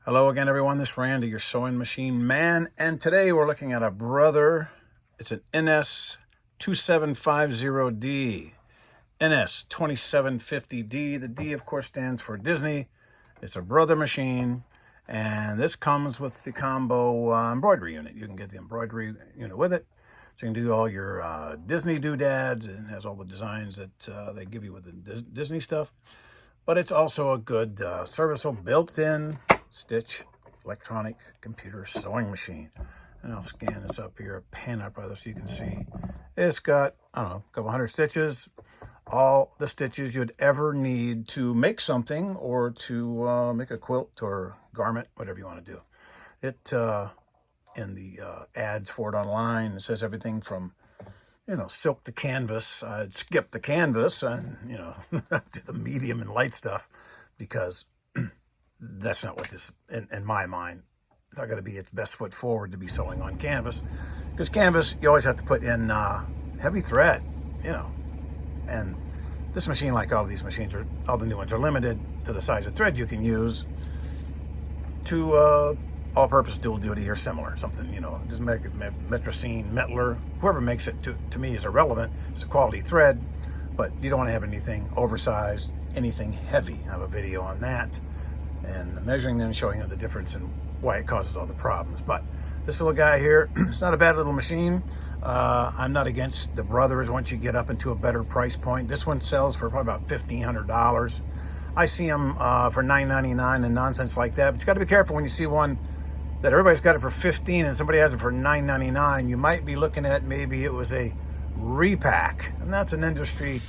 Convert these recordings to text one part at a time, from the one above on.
Hello again, everyone. This is Randy, your sewing machine man, and today we're looking at a brother. It's an NS2750D, NS2750D. The D, of course, stands for Disney. It's a brother machine, and this comes with the combo embroidery unit. You can get the embroidery unit with it, so you can do all your Disney doodads. It has all the designs that they give you with the Disney stuff. But it's also a good serviceable built-in stitch electronic computer sewing machine. And I'll scan this up here, pan up rather, so you can see it's got, I don't know, a couple hundred stitches, all the stitches you'd ever need to make something or to make a quilt or garment, whatever you want to do. It in the ads for it online, it says everything from silk to canvas. I'd skip the canvas and, do the medium and light stuff, because that's not what this, in my mind, it's not going to be its best foot forward to be sewing on canvas, because canvas, you always have to put in heavy thread, and this machine, like all of these machines, all the new ones, are limited to the size of thread you can use to all-purpose dual duty or similar, something, just make it Metrocene, Metler, whoever makes it, to me is irrelevant. It's a quality thread, but you don't want to have anything oversized, anything heavy. I have a video on that, and measuring them, showing you the difference and why it causes all the problems. But this little guy here, it's not a bad little machine. I'm not against the brothers once you get up into a better price point. This one sells for probably about $1,500. I see them for $9.99 and nonsense like that, but you got to be careful when you see one that everybody's got it for $15 and somebody has it for $9.99. You might be looking at maybe it was a repack, and that's an industry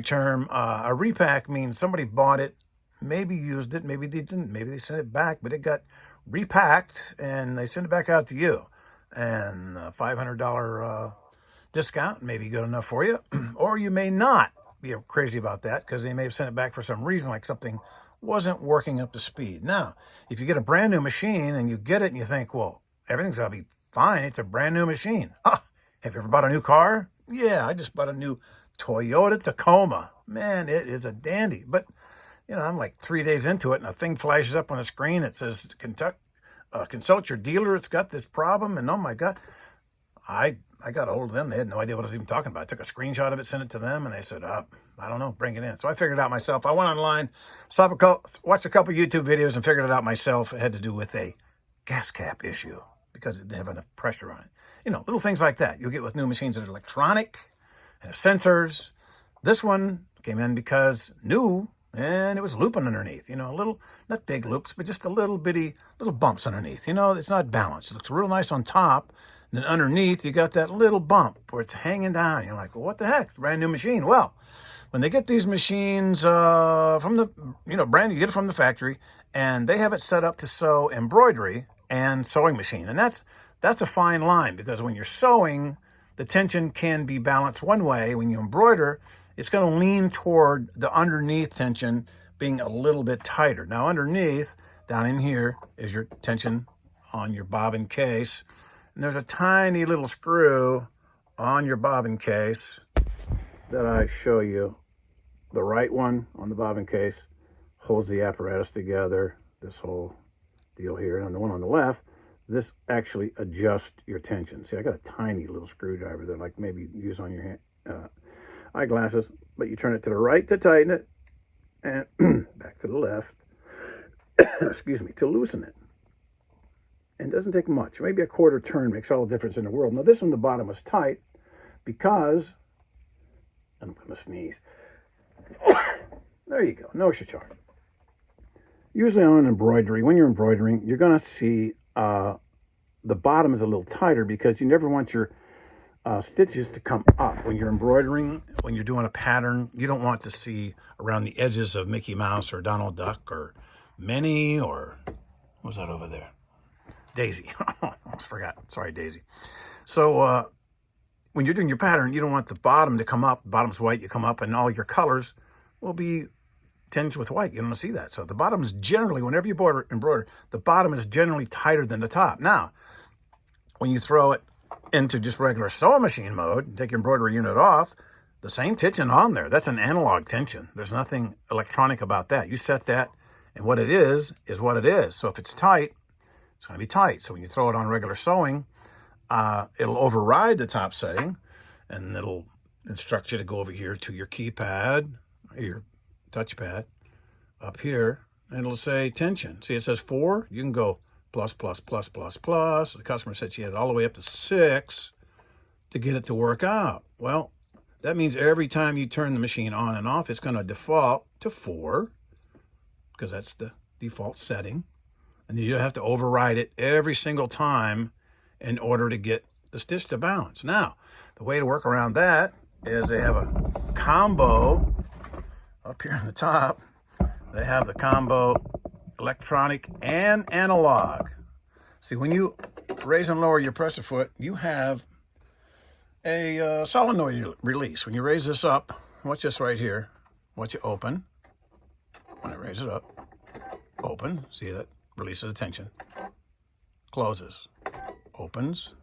term. A repack means somebody bought it, maybe used it, maybe they didn't, maybe they sent it back, but it got repacked and they sent it back out to you. And a $500 discount may be good enough for you, or you may not be crazy about that because they may have sent it back for some reason, like something wasn't working up to speed. Now, if you get a brand new machine and you get it and you think, well, everything's got to be fine, it's a brand new machine. Have you ever bought a new car? Yeah, I just bought a new Toyota Tacoma. Man, it is a dandy. But I'm like 3 days into it, and a thing flashes up on the screen. It says, consult your dealer. It's got this problem. And oh my God, I got a hold of them. They had no idea what I was even talking about. I took a screenshot of it, sent it to them, and they said, I don't know, bring it in. So I figured it out myself. I went online, watched a couple YouTube videos, and figured it out myself. It had to do with a gas cap issue because it didn't have enough pressure on it. Little things like that you'll get with new machines that are electronic and have sensors. This one came in because new, and it was looping underneath, a little, not big loops, but just a little bumps underneath. It's not balanced. It looks real nice on top, and then underneath you got that little bump where it's hanging down. You're like, well, what the heck? It's a brand new machine. Well, when they get these machines from the, brand new, you get it from the factory, and they have it set up to sew embroidery and sewing machine. And that's a fine line, because when you're sewing, the tension can be balanced one way. When you embroider, it's going to lean toward the underneath tension being a little bit tighter. Now, underneath, down in here, is your tension on your bobbin case. And there's a tiny little screw on your bobbin case that I show you. The right one on the bobbin case holds the apparatus together, this whole deal here. And the one on the left, this actually adjusts your tension. See, I got a tiny little screwdriver that, like, maybe use on your hand, eyeglasses, but you turn it to the right to tighten it, and back to the left, excuse me, to loosen it. And it doesn't take much. Maybe a quarter turn makes all the difference in the world. Now, this one, the bottom was tight because, I'm going to sneeze. There you go. No extra charge. Usually on embroidery, when you're embroidering, you're going to see the bottom is a little tighter, because you never want your stitches to come up. When you're embroidering, when you're doing a pattern, you don't want to see around the edges of Mickey Mouse or Donald Duck or Minnie or, what was that over there? Daisy. I almost forgot. Sorry, Daisy. So when you're doing your pattern, you don't want the bottom to come up. The bottom's white, you come up, and all your colors will be tinged with white. You don't see that. So the bottom is generally, whenever you embroider, the bottom is generally tighter than the top. Now, when you throw it into just regular sewing machine mode and take your embroidery unit off, the same tension on there. That's an analog tension. There's nothing electronic about that. You set that And what it is what it is. So if it's tight, it's going to be tight. So when you throw it on regular sewing, it'll override the top setting, and it'll instruct you to go over here to your keypad, your touchpad, up here, and it'll say tension. See, it says 4. You can go plus, plus, plus, plus, plus. The customer said she had it all the way up to 6 to get it to work out. Well, that means every time you turn the machine on and off, it's going to default to 4, because that's the default setting. And you have to override it every single time in order to get the stitch to balance. Now, the way to work around that is they have a combo up here on the top. They have the combo electronic and analog. See, when you raise and lower your presser foot, you have a solenoid release. When you raise this up, watch this right here. Watch it open. When I raise it up, open. See that? Releases the tension. Closes. Opens.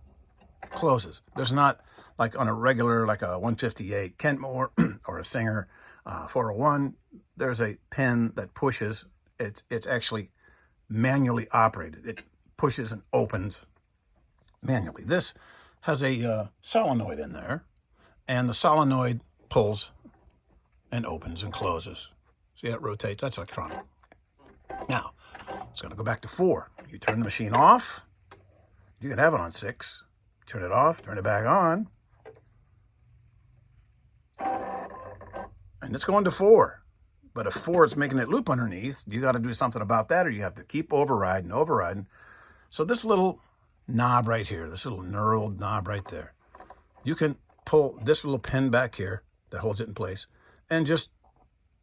Closes. There's not like on a regular, like a 158 Kentmore or a Singer 401, there's a pin that pushes. It's actually manually operated. It pushes and opens manually. This has a solenoid in there, and the solenoid pulls and opens and closes. See how it rotates? That's electronic. Now, it's going to go back to 4. You turn the machine off. You can have it on 6. Turn it off, turn it back on, and it's going to 4. But if 4 is making it loop underneath, you got to do something about that, or you have to keep overriding. So this little knob right here, this little knurled knob right there, you can pull this little pin back here that holds it in place and just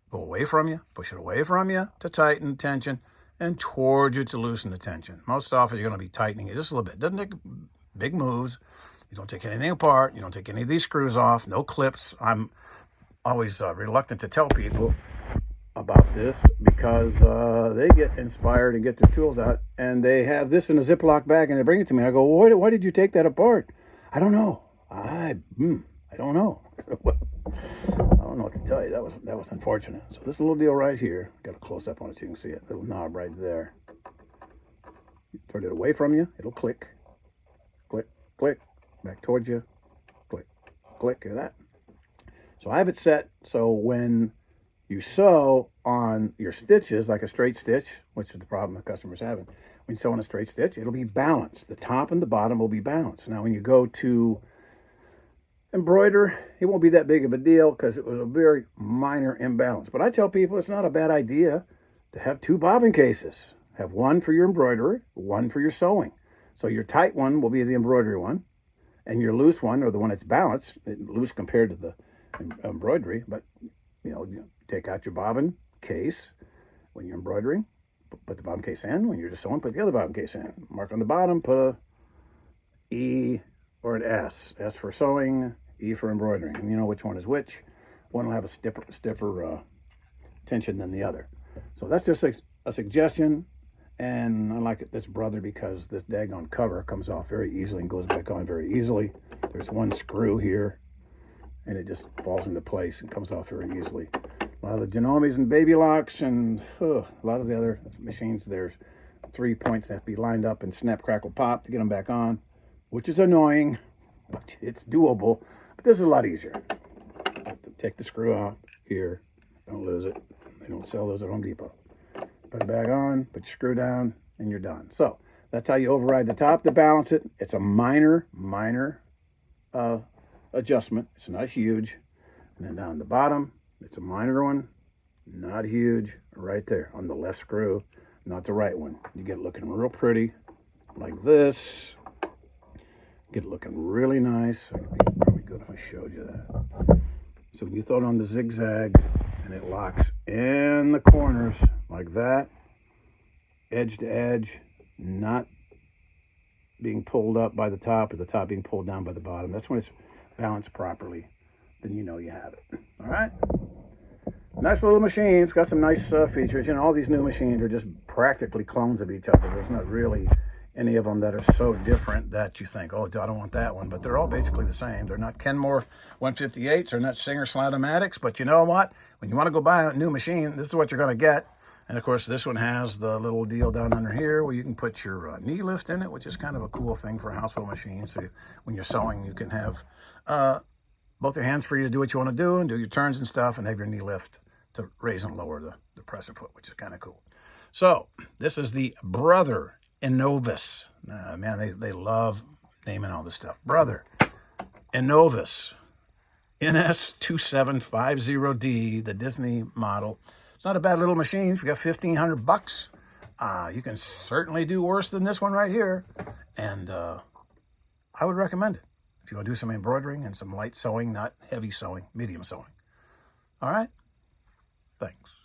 go away from you, push it away from you to tighten the tension, and towards you to loosen the tension. Most often you're going to be tightening it just a little bit. Doesn't take big moves. You don't take anything apart. You don't take any of these screws off. No clips. I'm always reluctant to tell people about this because they get inspired and get their tools out, and they have this in a Ziploc bag and they bring it to me. I go, well, why did you take that apart? I don't know. I don't know. I don't know what to tell you. That was unfortunate. So this little deal right here, got a close up on it so you can see it. Little knob right there. Turn it away from you. It'll click, click, click, back towards you, click, click. Hear that? So I have it set so when you sew on your stitches, like a straight stitch, which is the problem the customer's having, when you sew on a straight stitch, it'll be balanced. The top and the bottom will be balanced. Now, when you go to embroider, it won't be that big of a deal because it was a very minor imbalance. But I tell people it's not a bad idea to have 2 bobbin cases. Have one for your embroidery, one for your sewing. So your tight one will be the embroidery one, and your loose one, or the one that's balanced, loose compared to the embroidery, but you take out your bobbin case when you're embroidering, put the bobbin case in. When you're just sewing, put the other bobbin case in. Mark on the bottom, put a E or an S. S for sewing, E for embroidering. And you know which one is which. One will have a stiffer tension than the other. So that's just a suggestion. And I like this brother because this daggone cover comes off very easily and goes back on very easily. There's one screw here, and it just falls into place and comes off very easily. A lot of the Genomes and Baby Locks and a lot of the other machines, there's 3 points that have to be lined up and snap, crackle, pop to get them back on, which is annoying, but it's doable. But this is a lot easier. Take the screw out here. Don't lose it. They don't sell those at Home Depot. Put it back on, put your screw down, and you're done. So that's how you override the top to balance it. It's a minor adjustment. It's not huge. And then down the bottom, it's a minor one, not huge, right there on the left screw, not the right one. You get it looking real pretty like this. Get it looking really nice. It'd be probably good if I showed you that. So when you throw it on the zigzag and it locks in the corners like that, edge to edge, not being pulled up by the top or the top being pulled down by the bottom. That's when it's balanced properly. Then you know you have it. All right? Nice little machine. It's got some nice features. All these new machines are just practically clones of each other. There's not really any of them that are so different that you think, oh, I don't want that one. But they're all basically the same. They're not Kenmore 158s. They're not Singer Slat-O-Matics. But you know what? When you want to go buy a new machine, this is what you're going to get. And of course, this one has the little deal down under here where you can put your knee lift in it, which is kind of a cool thing for a household machine. So when you're sewing, you can have both your hands free to do what you want to do and do your turns and stuff, and have your knee lift to raise and lower the presser foot, which is kind of cool. So this is the Brother Enovis. Man, they love naming all this stuff. Brother Enovis NS2750D, the Disney model. It's not a bad little machine. If you got $1,500, you can certainly do worse than this one right here. And I would recommend it if you want to do some embroidering and some light sewing, not heavy sewing, medium sewing. All right? Thanks.